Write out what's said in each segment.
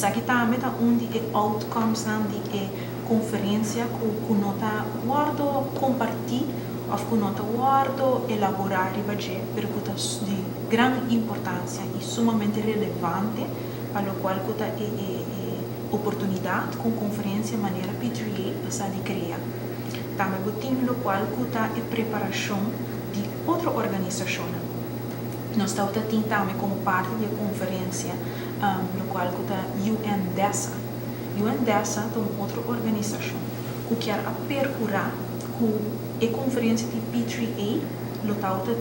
Sa kita meta undi e outcomes nan di e conferência ku nota guardo compartir of ku nota guardo elaborare baje per kuta di gran importância e sumamente relevante para o qual kuta oportunidade com conferência maneira P3A sa di crea. Também botin lo qual kuta e preparação de outra organização. Nós estamos também como parte da conferência no qual kuta UNDESA. UNDESA é uma outra organização que quer percurar a conferência de P3A. Lo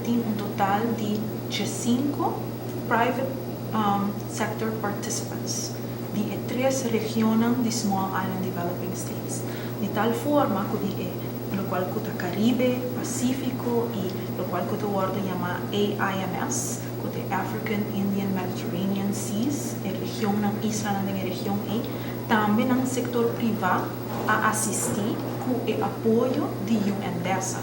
tem um total de 5 private sector participants de 3 regiões de Small Island Developing States. De tal forma que lo qual kuta Caribe, Pacífico e lo qual kuta word chama AIMS, kuta African, Indian, Mediterranean Seas, a região na isla na região também no setor privado a assistir com o apoio de UNDESA.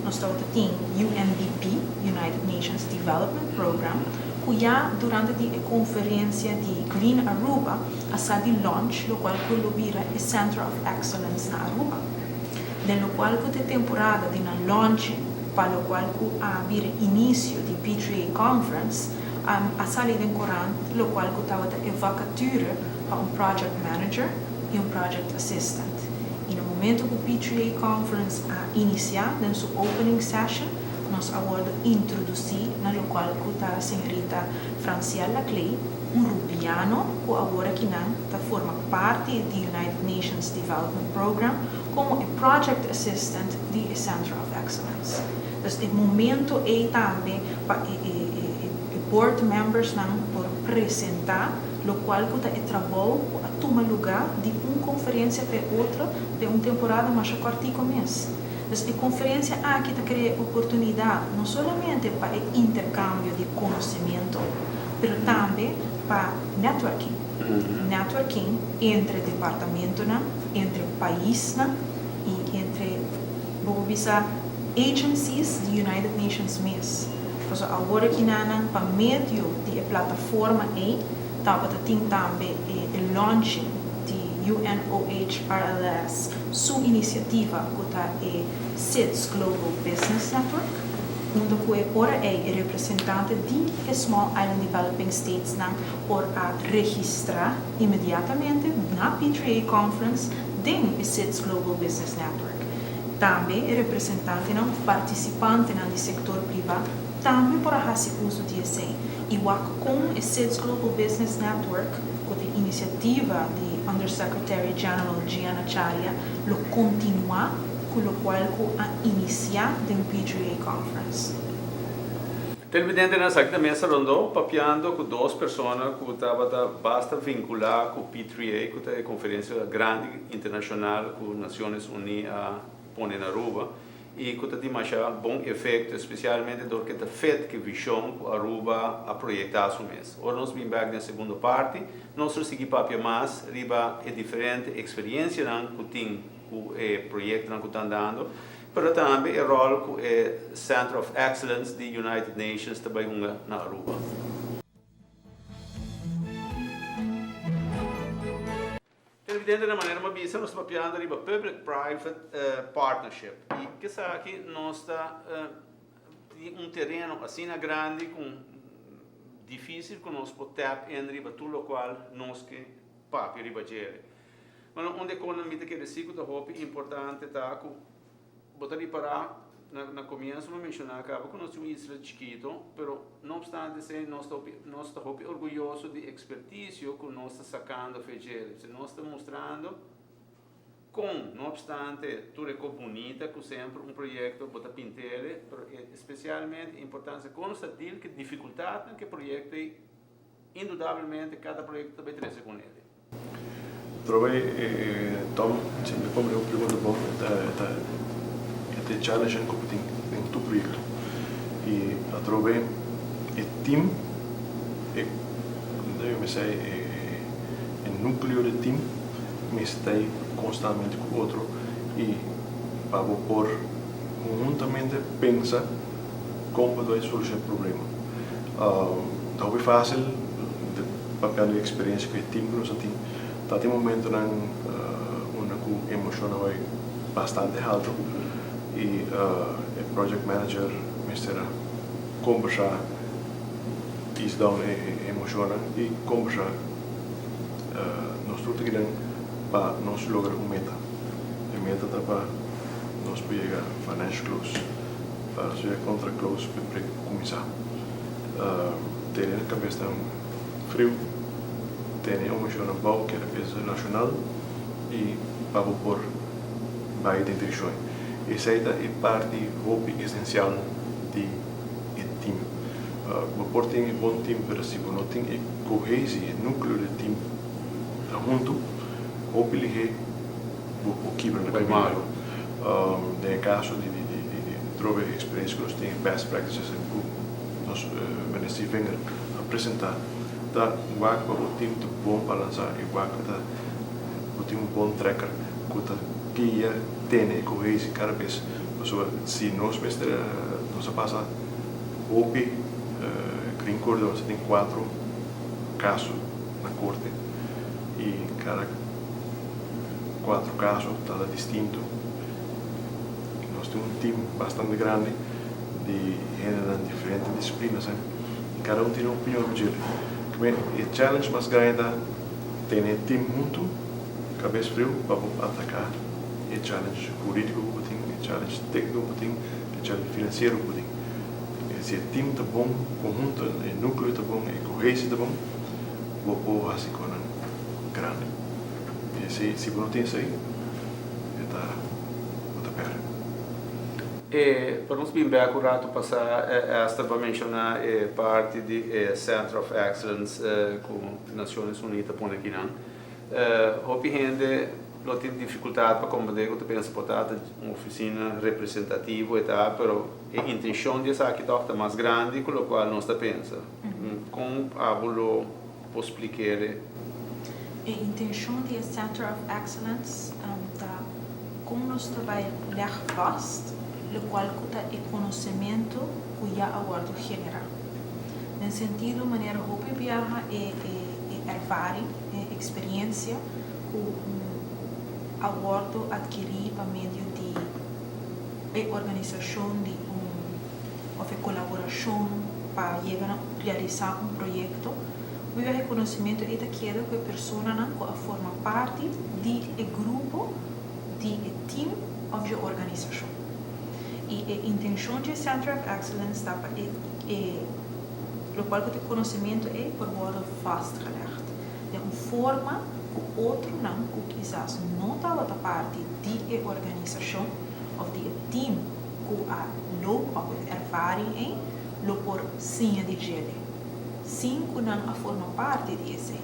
Nós temos UNDP, United Nations Development Program, que já durante a conferência de Green Aruba, a de launch, o qual vira o Center of Excellence na Aruba. No qual a temporada de launch, para o qual vira início de P3A Conference, a sala de Coran, o qual estava a vacatura para project manager e project assistant. E no momento que o P3A Conference iniciar, na sua opening session, nós agora introduzir na local que a senhorita Franciela Clay, rubiano que agora que forma parte do United Nations Development Program como project assistant do Center of Excellence. Então, no momento também para board members por apresentar o qual que trabalho a tomar lugar de uma conferência para outra de uma temporada mais curta mês. Então, a conferência aqui cria oportunidade não somente para intercâmbio de conhecimento, mas também para networking. Networking entre departamentos, entre países e entre agencies do United Nations mesmo. Então, agora que para meio de plataforma tem também o launching de UNOHRLS, sua iniciativa que é SIDS Global Business Network, onde agora é representante de Small Island Developing States por registrar imediatamente na P3A Conference dentro do SIDS Global Business Network. Também é representante participante do setor privado, também por fazer uso de esse. E com o SIDS Global Business Network, com a iniciativa de Undersecretary General Gianna Charia, lo continua com o qual a iniciar da P3A Conference. Televidente na sakta mesa rondo papiando com 2 pessoas que estava basta vincular com P3A, que é a conferência grande internacional com Nações Unidas a pôr na Aruba e que tem mais bom efeito, especialmente do que está feito que visão que Aruba a projetar o mês. Ora nós vim back na segunda parte, nós seguimos papia mais, riba é diferente experiência que tem o projeto que está dando, mas também o rol que o Center of Excellence do United Nations também na Aruba. Dentro da maneira mais nós estamos falando de public-private partnership e que aqui nós está terreno assim grande com difícil que nós podemos entrar tudo o qual nós que papi riba gere. Mas onde economia que reciclo da roupa importante tá que botar para na comienzo não mencionar que nós temos isla chiquito, pero não obstante ser nós estamos orgulhosos de expertise que nós estamos sacando fegere, nós estamos mostrando com, não obstante tudo é bonita, que sempre projeto bota pintere, especialmente importante constatar que dificuldade que projeto indubitavelmente cada projeto também traz com ele. Trovei Tom, se me come un pergunta bom, challenge em tu projeto e a trovei team me sei núcleo de team me está constantemente com o outro e para por conjuntamente pensa como vai solucionar o problema. Talvez fácil papel de experiência que o time que nós temos. Tá tem momento na uma emoção bastante alto e o project manager mistura conversar isso dá emoção e conversar nós tudo que para nós lograr uma meta. A meta tá para nós chegar financial close, para chegar contra close para começar. Ter na cabeça frio, ter uma emoção boa que é a cabeça nacional e para pôr vai de intenção. Essa é parte hobby essencial de time. Por ter um bom time para si, não tem coesão, núcleo de time junto, hobby é o que vai na caminho. No caso de trocar experiência que nós temos, best practices, nós vamos apresentar. Tá, o time de bom balançar, o time bom tracker, que ia ter coesão cada vez. Se nós passa hobby, Green Court, nós tem 4 casos na corte e cada 4 casos está distinto. Nós temos um time bastante grande de diferentes disciplinas e cada tem uma opinião dele. O challenge mais grande é ter um time junto, cabeça frio, para atacar o challenge político, o challenge técnico, o challenge financeiro. Se o time está bom, conjunto, o núcleo está bom, a coesão está bom, vou fazer com grande. E se não tem isso aí, está perto. Para nós bem accurato passar esta para mencionar parte de Center of Excellence com Nações Unidas por aqui não. Houve gente não tem dificuldade para compreender que tu pensa botar uma oficina representativa e tal, pero a intenção de essa aqui está mais grande com o qual nós pensa. Como abuelo posso explicar? A intenção de Center of Excellence está como nós trabalhamos fast, o qual é conhecimento que já abordo general. No sentido, maneira que viaja é ervaring, experiência que abordo adquirir por meio de organização de uma colaboração para realizar um projeto. O reconhecimento é daquilo que a pessoa não forma parte do grupo, do time ou da organização. E a intenção de Center of Excellence o qual o conhecimento é por modo vastgelegd. É uma forma que outro não, que quizás não estava da parte da organização ou do time que a loop ou ervaring em, lo por sim de gele. Sim que não forma parte desse.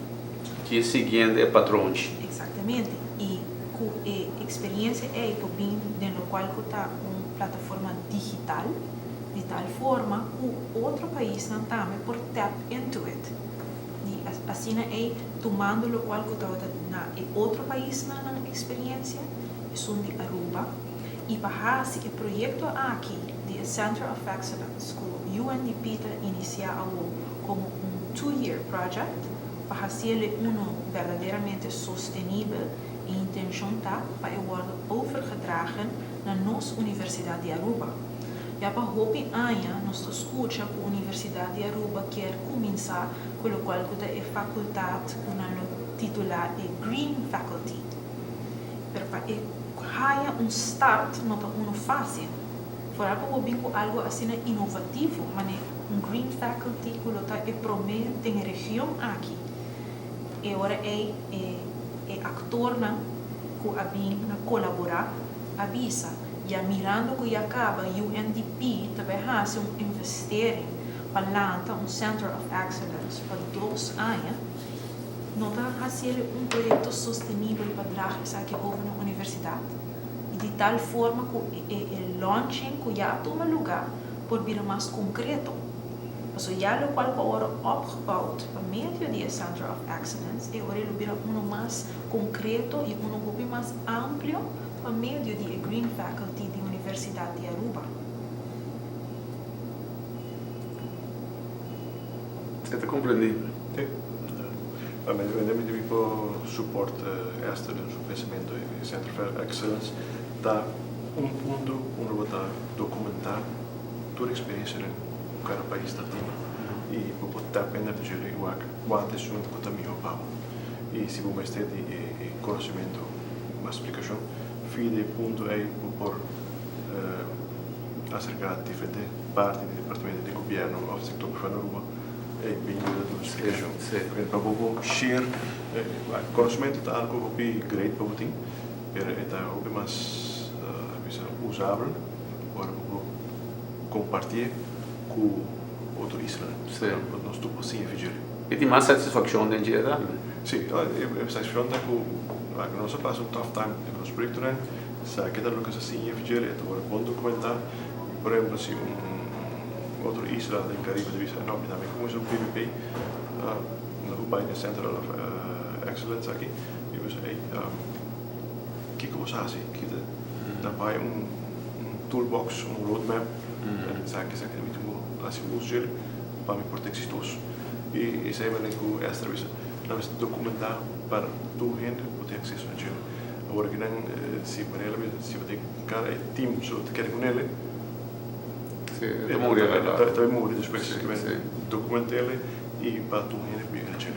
Que seguindo é patrões. Exatamente. E que a experiência é bem no qual está uma plataforma digital, de tal forma que outro país não também por tap into it. E assim é tomando o qual que está na outro país na experiência, são de Aruba, e para esse projeto aqui, de Center of Excellence, que o UNDP iniciou como um 2-year project, para ser verdadeiramente sustentável e intenção para worden overgedragen na nossa Universidade de Aruba. E para hopi anos nós escuta que a Universidade de Aruba quer começar com o qual é a faculdade que titular é Green Faculty. Para haja start não é fácil. Fora que o algo assim inovativo, mas Green Faculty que é prometo tem região aqui. E agora é actor que a bem colaborar avisa. E mirando que acaba o UNDP também faz investering para lançar Center of Excellence para 2 anos. Não está fazendo projeto sustentável para trazer isso aqui na universidade. E de tal forma que o launching que já toma lugar por vir mais concreto. Also, já o qual agora opgebouwd por meio do Center of Excellence e agora ele vira mais concreto e mais amplo por meio do Green Faculty da Universidade de Aruba. Você está compreendido? Sim. Vendemos tipo suporte extra do pensamento e Center for Excellence dá ponto onde botar documentar toda a experiência em cada país da tem e botar pena de gerir o antes um que também o pau e se você tem conhecimento uma explicação fide ponto é por acercar diferentes partes do departamento de governo ou sector privado e bem da explicação para você share conhecimento tá algo que great para você é algo mais usável para compartilhar com outro Israel. Nós tu possiamo fare. E ti mais satisfação dentro da? Sì, è satisfazione che non so fare un tough time in questo progetto, sa che da lo che si fare e ora buon documentare, per esempio sì un altro Israel del Caribe di vista no, mi come su PVP no by the Center of Excellence aqui, e você que cosa assim, que da vai toolbox, roadmap, sabe que muito assim uso para me proteger exitoso. E isso aí vai com esta vez nós documentar para tu gente poder acesso a ele. Agora que não se para ele se vai ter cara team só quer com ele. Sim, também morrer depois que vem documentar ele e para tu gente bem a ele.